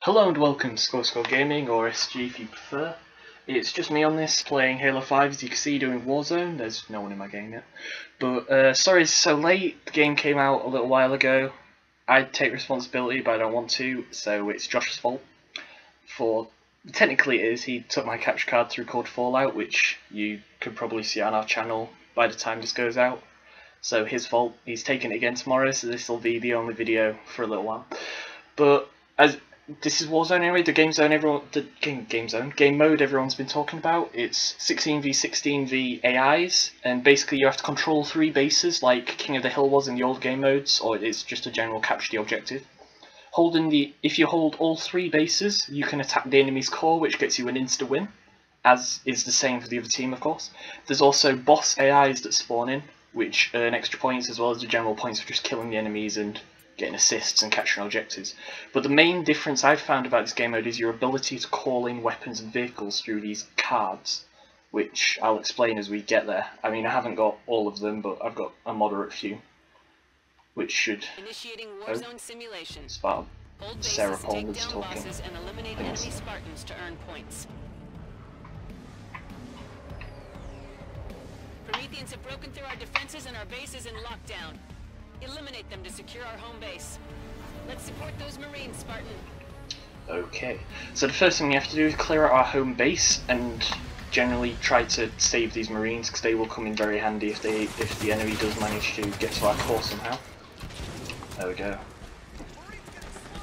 Hello and welcome to Score Gaming, or SG if you prefer. It's just me on this, playing Halo 5, as you can see, doing Warzone. There's no one in my game yet. But, sorry it's so late, the game came out a little while ago. I'd take responsibility, but I don't want to, so it's Josh's fault. Technically it is, he took my capture card through Code Fallout, which you could probably see on our channel by the time this goes out. So his fault, he's taking it again tomorrow, so this will be the only video for a little while. But, this is Warzone anyway, game mode everyone's been talking about. It's 16v16v AIs, and basically you have to control 3 bases like King of the Hill was in the old game modes, or it's just a general capture the objective. If you hold all 3 bases, you can attack the enemy's core, which gets you an insta-win, as is the same for the other team, of course. There's also boss AIs that spawn in, which earn extra points, as well as the general points for just killing the enemies and getting assists and capturing objectives. But the main difference I've found about this game mode is your ability to call in weapons and vehicles through these cards, which I'll explain as we get there. I mean, I haven't got all of them, but I've got a moderate few, which should... Initiating Warzone simulation. Spartan. Hold Sarah bases, Paul take was down talking. bosses, and eliminate enemy Spartans to earn points. Prometheans have broken through our defenses and our base is in lockdown. Eliminate them to secure our home base. Let's support those Marines, Spartan. Okay, so the first thing you have to do is clear out our home base and generally try to save these Marines, because they will come in very handy if the enemy does manage to get to our core somehow. There we go.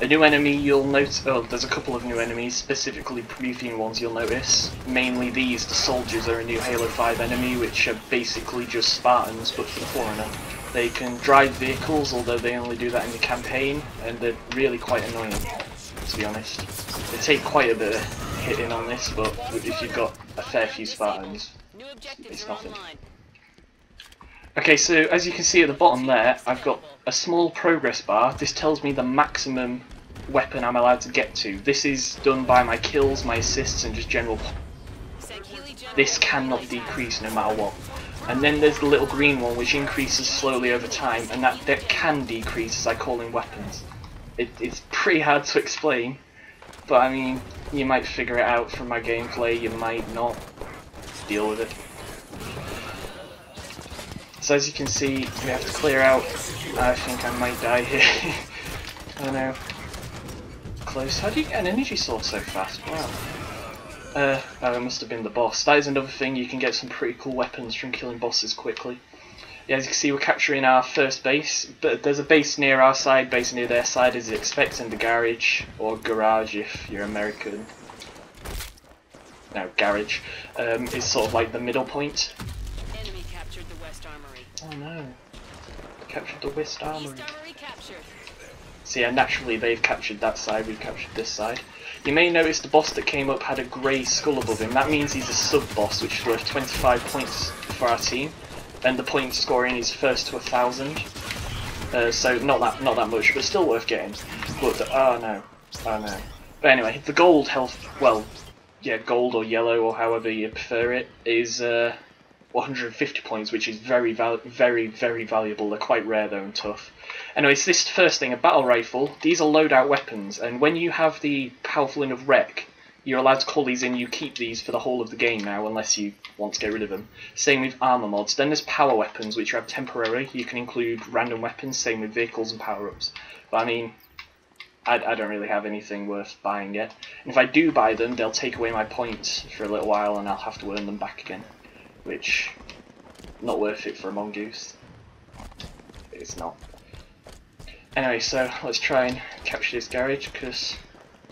A new enemy you'll notice, oh, there's a couple of new enemies, specifically Promethean ones you'll notice. Mainly these, the soldiers, are a new Halo 5 enemy, which are basically just Spartans, but for the Forerunner. They can drive vehicles, although they only do that in the campaign, and they're really quite annoying, to be honest. They take quite a bit of hitting on this, but if you've got a fair few Spartans, it's nothing. Okay, so as you can see at the bottom there, I've got a small progress bar. This tells me the maximum weapon I'm allowed to get to. This is done by my kills, my assists, and just general... This cannot decrease no matter what. And then there's the little green one, which increases slowly over time, and that can decrease as I call in weapons. It's pretty hard to explain, but I mean, you might figure it out from my gameplay, you might not. Deal with it. So as you can see, we have to clear out. I think I might die here. I don't know. Close. How do you get an energy source so fast? Wow. Oh, it must have been the boss. That is another thing, you can get some pretty cool weapons from killing bosses quickly. Yeah, as you can see, we're capturing our first base, but there's a base near our side, base near their side as expected, in the garage, or garage if you're American. No, garage. Is sort of like the middle point. Enemy captured the West Armory. Oh no. Captured the West Armory. East Armory captured. So yeah, naturally they've captured that side, we've captured this side. You may notice the boss that came up had a grey skull above him. That means he's a sub-boss, which is worth 25 points for our team. And the point scoring is first to 1,000. So not that much, but still worth getting. But, oh no. But anyway, the gold health, well, yeah, gold or yellow or however you prefer it, is 150 points, which is very valuable. They're quite rare though and tough. Anyways, this first thing, a battle rifle, these are loadout weapons, and when you have the powerful enough rec, you're allowed to call these in. You keep these for the whole of the game now, unless you want to get rid of them. Same with armor mods. Then there's power weapons, which you have temporary. You can include random weapons, same with vehicles and power-ups. But I mean, I don't really have anything worth buying yet. And if I do buy them, they'll take away my points for a little while, and I'll have to earn them back again. Which, not worth it for a mongoose. It's not. Anyway, so let's try and capture this garage, because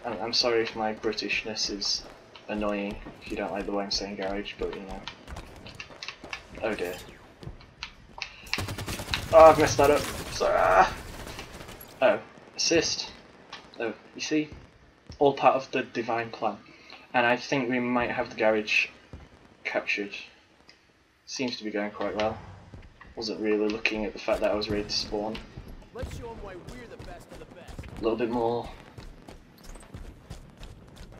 I'm sorry if my Britishness is annoying, if you don't like the way I'm saying garage, but you know. Oh dear. Oh, I've messed that up. Sorry. Oh, assist. Oh, you see? All part of the divine plan. And I think we might have the garage captured. Seems to be going quite well. Wasn't really looking at the fact that I was ready to spawn. Let's show them why we're the best of the best. A little bit more.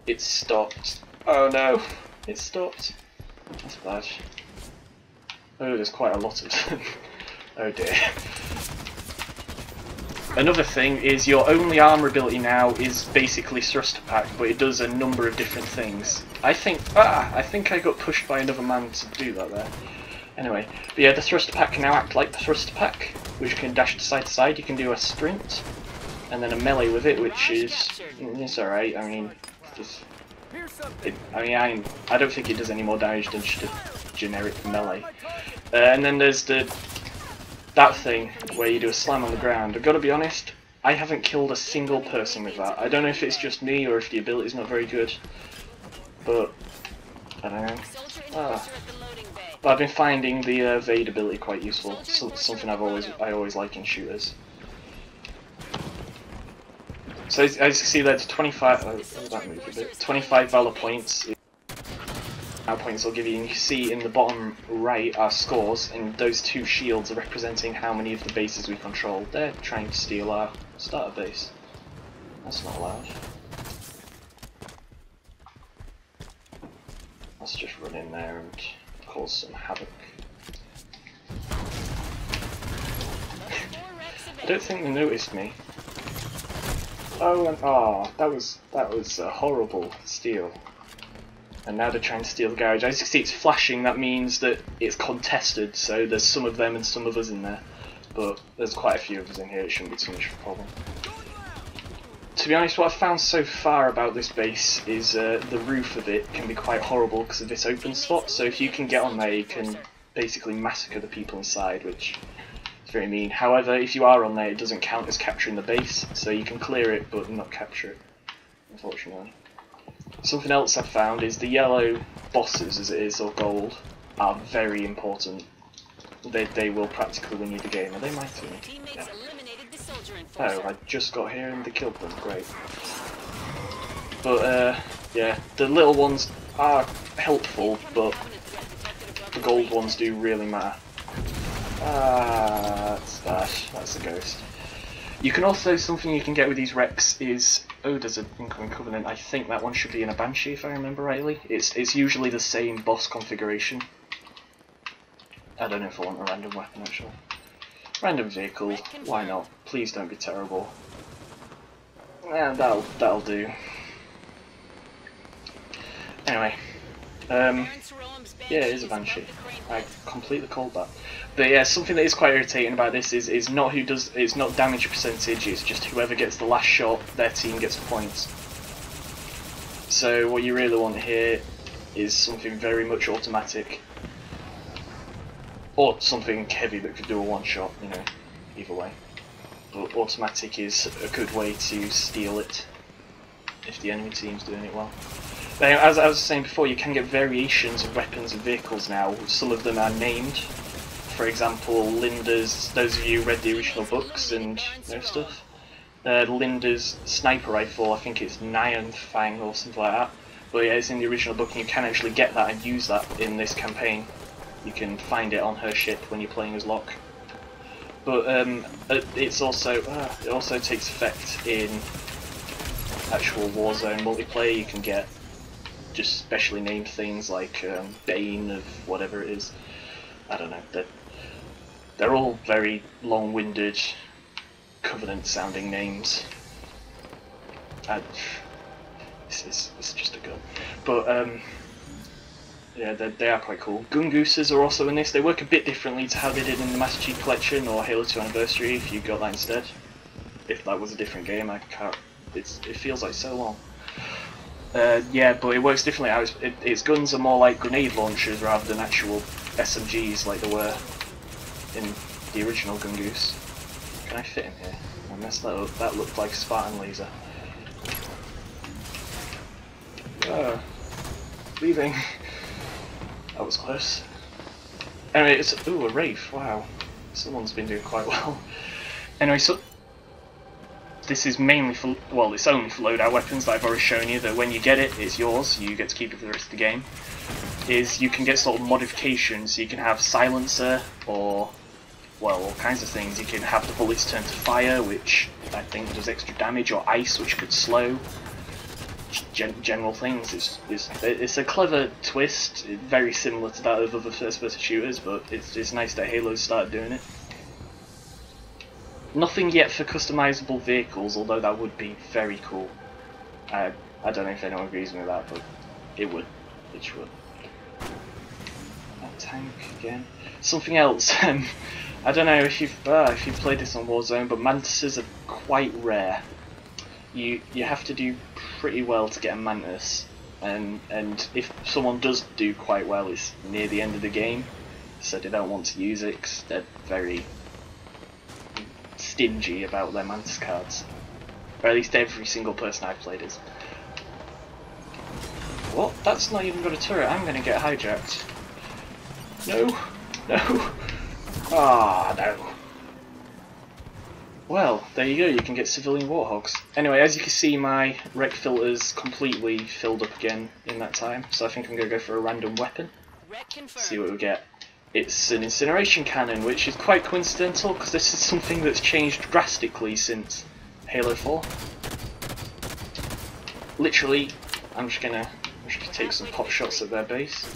It stopped. Oh no! It stopped. That's bad. Oh, there's quite a lot of them. Oh dear. Another thing is your only armor ability now is basically thruster pack, but it does a number of different things. I think I got pushed by another man to do that there. Anyway, but yeah, the thruster pack can now act like the thruster pack, which can dash to side. You can do a sprint, and then a melee with it, which is it's alright. I mean, I don't think it does any more damage than just a generic melee. And then there's that thing where you do a slam on the ground. I've got to be honest, I haven't killed a single person with that. I don't know if it's just me or if the ability's not very good, but I don't know. But I've been finding the evade ability quite useful. Something I always like in shooters. So as you can see, there's 25. That moved a bit. 25 valor points. Our points will give you, and you can see in the bottom right our scores, and those two shields are representing how many of the bases we control. They're trying to steal our starter base. That's not allowed. Let's just run in there and cause some havoc. I don't think they noticed me. Oh, and that was a horrible steal. And now they're trying to steal the garage. As you can see, it's flashing. That means that it's contested, so there's some of them and some of us in there. But there's quite a few of us in here, it shouldn't be too much of a problem. To be honest, what I've found so far about this base is the roof of it can be quite horrible because of this open spot. So if you can get on there, you can basically massacre the people inside, which is very mean. However, if you are on there, it doesn't count as capturing the base, so you can clear it but not capture it, unfortunately. Something else I've found is the yellow bosses, as it is, or gold, are very important. They will practically win you the game. Are they mighty? Yeah. Oh, I just got here and they killed them. Great. But yeah, the little ones are helpful, but the gold ones do really matter. That's bad. That's a ghost. You can also, something you can get with these wrecks is, oh, there's an incoming covenant. I think that one should be in a Banshee if I remember rightly. It's usually the same boss configuration. I don't know if I want a random weapon actually. Random vehicle, why not? Please don't be terrible. Yeah, that'll do. Anyway, yeah, it is a Banshee. I completely called that. But yeah, something that is quite irritating about this is not who does. It's not damage percentage. It's just whoever gets the last shot, their team gets points. So what you really want here is something very much automatic, or something heavy that could do a one shot. You know, either way. But automatic is a good way to steal it if the enemy team's doing it well. But as I was saying before, you can get variations of weapons and vehicles now. Some of them are named. For example, Linda's, those of you who read the original books and stuff, Linda's sniper rifle, I think it's Nyan Fang or something like that. But yeah, it's in the original book and you can actually get that and use that in this campaign. You can find it on her ship when you're playing as Locke. But it also takes effect in actual Warzone multiplayer. You can get just specially named things like Bane of whatever it is. I don't know. They're all very long-winded, Covenant-sounding names. It's just a gun. But yeah, they are quite cool. Gungooses are also in this. They work a bit differently to how they did in the Master Chief Collection or Halo 2 Anniversary. If you got that instead, if that was a different game, I can't. It feels like so long. Yeah, but it works differently. Its guns are more like grenade launchers rather than actual SMGs like they were in the original Gungoose. Can I fit in here? I messed that up. That looked like a Spartan laser. Leaving. That was close. Anyway, it's a Wraith. Wow, someone's been doing quite well. Anyway, so this is mainly for, well, it's only for loadout weapons that I've already shown you, that when you get it, it's yours, you get to keep it for the rest of the game. Is you can get sort of modifications, you can have silencer, or, well, all kinds of things. You can have the bullets turn to fire, which I think does extra damage, or ice, which could slow. General things. It's a clever twist, very similar to that of other first-person shooters, but it's nice that Halo's started doing it. Nothing yet for customizable vehicles, although that would be very cool. I don't know if anyone agrees with that, but it would. It should. That tank again. Something else. I don't know if you've played this on Warzone, but mantises are quite rare. You have to do pretty well to get a mantis, and if someone does do quite well, it's near the end of the game, so they don't want to use it because they're very stingy about their mantis cards. Or at least every single person I've played is. What? That's not even got a turret. I'm gonna get hijacked. No, no. Ah, no. Well, there you go, you can get civilian warthogs. Anyway, as you can see, my rec filter's completely filled up again in that time, so I think I'm going to go for a random weapon. See what we get. It's an incineration cannon, which is quite coincidental, because this is something that's changed drastically since Halo 4. Literally, I'm just gonna take some pot shots at their base.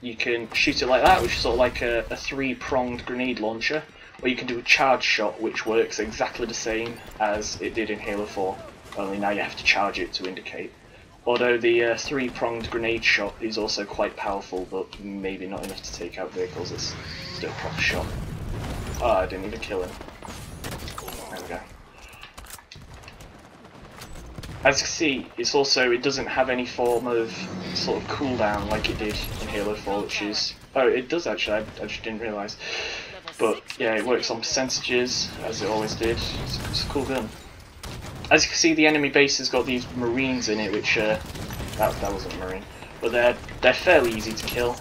You can shoot it like that, which is sort of like a three-pronged grenade launcher. Or you can do a charge shot, which works exactly the same as it did in Halo 4, only now you have to charge it to indicate. Although the three-pronged grenade shot is also quite powerful, but maybe not enough to take out vehicles. It's still a proper shot. Oh, I didn't even kill him. There we go. As you can see, it doesn't have any form of sort of cooldown like it did in Halo 4, which is... Oh, it does actually, I just didn't realise. But yeah, it works on percentages, as it always did. It's a cool gun. As you can see, the enemy base has got these marines in it, which that wasn't a marine, but they're fairly easy to kill.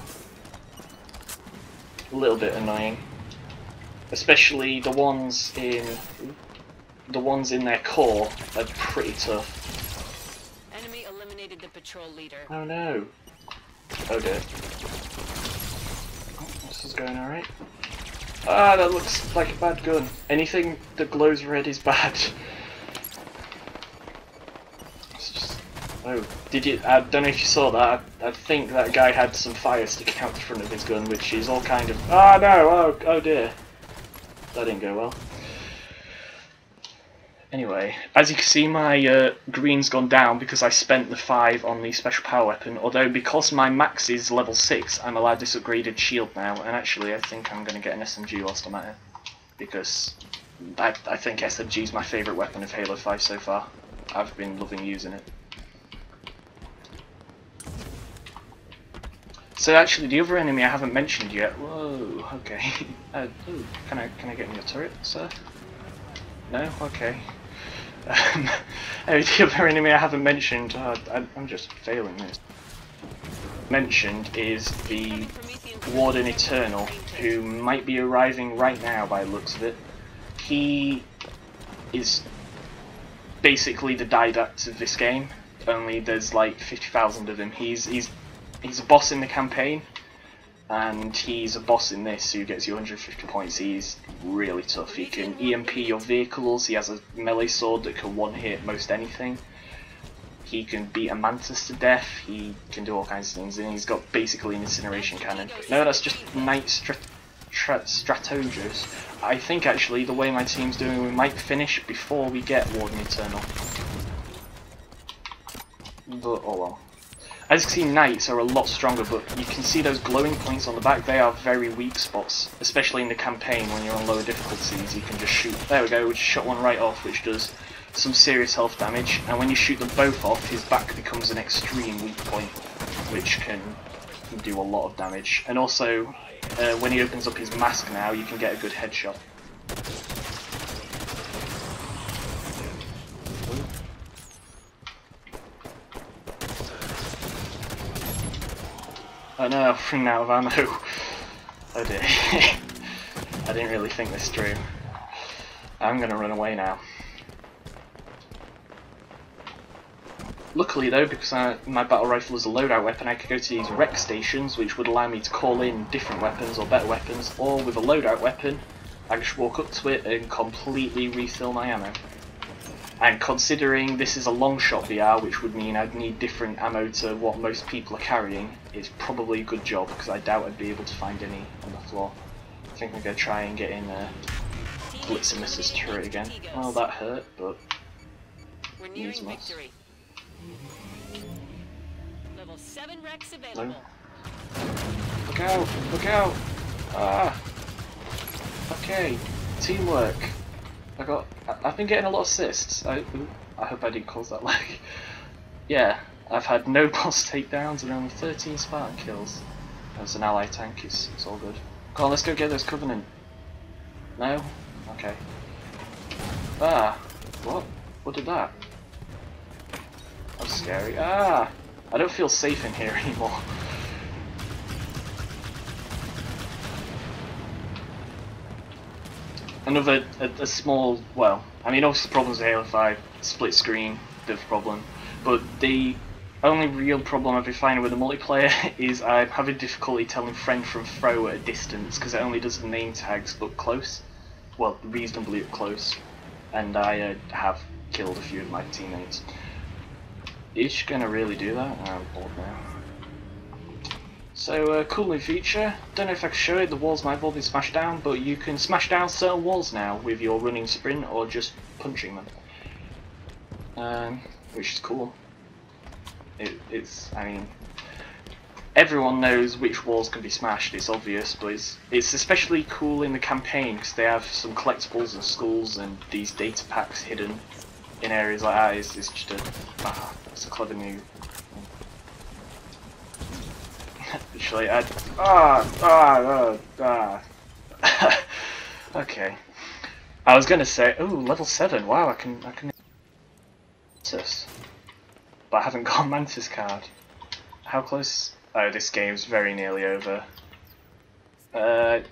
A little bit annoying, especially the ones in their core are pretty tough. Enemy eliminated the patrol leader. Oh no! Oh dear. Oh, this is going alright. Ah, that looks like a bad gun. Anything that glows red is bad. It's just... Oh, did you? I don't know if you saw that. I think that guy had some fire sticking out the front of his gun, which is all kind of... Ah, no! Oh dear. That didn't go well. Anyway, as you can see, my green's gone down because I spent the 5 on the special power weapon, although because my max is level 6, I'm allowed this upgraded shield now, and actually I think I'm going to get an SMG whilst I'm at it, because I think SMG is my favourite weapon of Halo 5 so far. I've been loving using it. So actually, the other enemy I haven't mentioned yet... Whoa, okay. Ooh, can I get in your turret, sir? No? Okay. The other enemy I haven't mentioned, I'm just failing this. Mentioned is the Warden Eternal, who might be arriving right now by the looks of it. He is basically the Didact of this game, only there's like 50,000 of him. He's a boss in the campaign, and he's a boss in this who gets you 150 points. He's really tough. He can EMP your vehicles, he has a melee sword that can one-hit most anything. He can beat a mantis to death, he can do all kinds of things, and he's got basically an incineration cannon. No, that's just Knight Strategos. I think actually the way my team's doing, we might finish before we get Warden Eternal. But oh well. As you can see, Knights are a lot stronger, but you can see those glowing points on the back, they are very weak spots, especially in the campaign when you're on lower difficulties. You can just shoot, there we go, we just shot one right off, which does some serious health damage, and when you shoot them both off, his back becomes an extreme weak point, which can do a lot of damage. And also, when he opens up his mask now, you can get a good headshot. Oh no, I'm running out of ammo. Oh dear. I didn't really think this through. I'm gonna run away now. Luckily though, because my battle rifle is a loadout weapon, I could go to these rec stations, which would allow me to call in different weapons or better weapons, or with a loadout weapon, I just walk up to it and completely refill my ammo. And considering this is a long shot VR, which would mean I'd need different ammo to what most people are carrying, it's probably a good job, because I doubt I'd be able to find any on the floor. I think I'm going to try and get in blitz and misses turret again. Well, that hurt, but We're nearing needs must. victory. Level 7 Rex No. available. Look out! Look out! Ah! Okay, teamwork. I've been getting a lot of assists. I hope I didn't cause that lag. Yeah, I've had no boss takedowns and only 13 Spartan kills. As an ally tank, it's all good. Come on, let's go get those Covenant. No? Okay. Ah! What? What did that? That was scary. Ah! I don't feel safe in here anymore. Another a small, well, I mean obviously problems with Halo 5, split screen, bit of a problem, but the only real problem I've been finding with the multiplayer is I'm having difficulty telling friend from foe at a distance because it only does the name tags but close, well reasonably close, and I have killed a few of my teammates. Is she gonna really do that? I'm bored now. So, cool new feature. Don't know if I can show it, the walls might have all been smashed down, but you can smash down certain walls now with your running sprint or just punching them. Which is cool. It's, I mean, everyone knows which walls can be smashed, it's obvious, but it's especially cool in the campaign because they have some collectibles and skulls and these data packs hidden in areas like that. It's just it's a clever new. Actually, okay. I was gonna say, ooh, level 7. Wow, I can Mantis, but I haven't got a Mantis card. How close? Oh, this game's very nearly over. I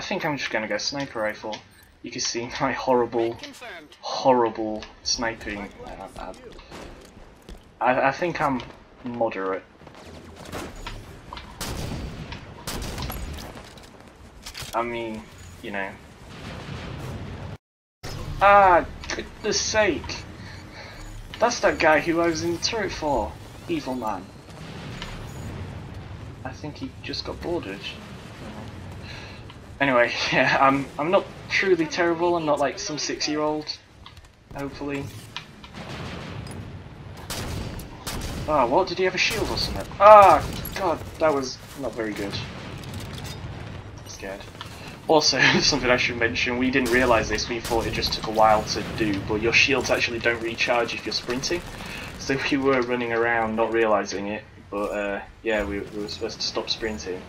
think I'm just gonna go sniper rifle. You can see my horrible sniping. I think I'm moderate. I mean, you know. Ah, goodness sake! That's that guy who I was in the turret for. Evil man. I think he just got boarded. Anyway, yeah, I'm not truly terrible. I'm not like some 6-year-old. Hopefully. Ah, what? Did he have a shield or something? Ah, God, that was not very good. I'm scared. Also, something I should mention, we didn't realise this, we thought it just took a while to do, but your shields actually don't recharge if you're sprinting. So we were running around not realising it, but yeah, we were supposed to stop sprinting.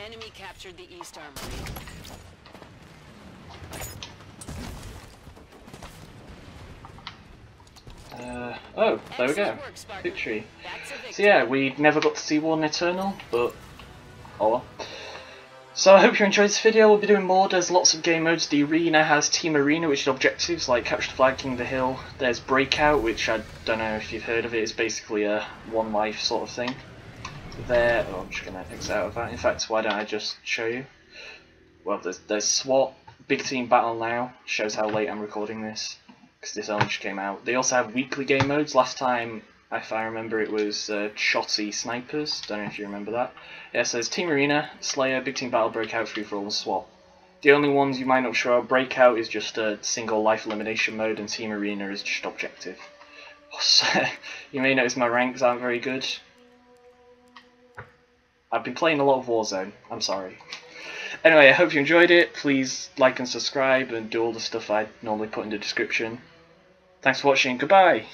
Enemy captured the East Armory. Oh, there we go. Victory. So yeah, we never got to see Warden Eternal, but oh well. So I hope you enjoyed this video. We'll be doing more. There's lots of game modes. The arena has Team Arena, which is objectives like capture the flag, king the hill. There's Breakout, which I don't know if you've heard of it. It's basically a one life sort of thing. There, oh, I'm just gonna exit out of that. In fact, why don't I just show you? Well, there's SWAT, Big Team Battle Now. Shows how late I'm recording this, because this only just came out. They also have weekly game modes. Last time, if I remember, it was Shotty Snipers. Don't know if you remember that. Yeah, so there's Team Arena, Slayer, Big Team Battle, Breakout, Free for All, and SWAT. The only ones you might not sure of, Breakout is just a single life elimination mode, and Team Arena is just objective. So, you may notice my ranks aren't very good. I've been playing a lot of Warzone, I'm sorry. Anyway, I hope you enjoyed it. Please like and subscribe and do all the stuff I normally put in the description. Thanks for watching, goodbye!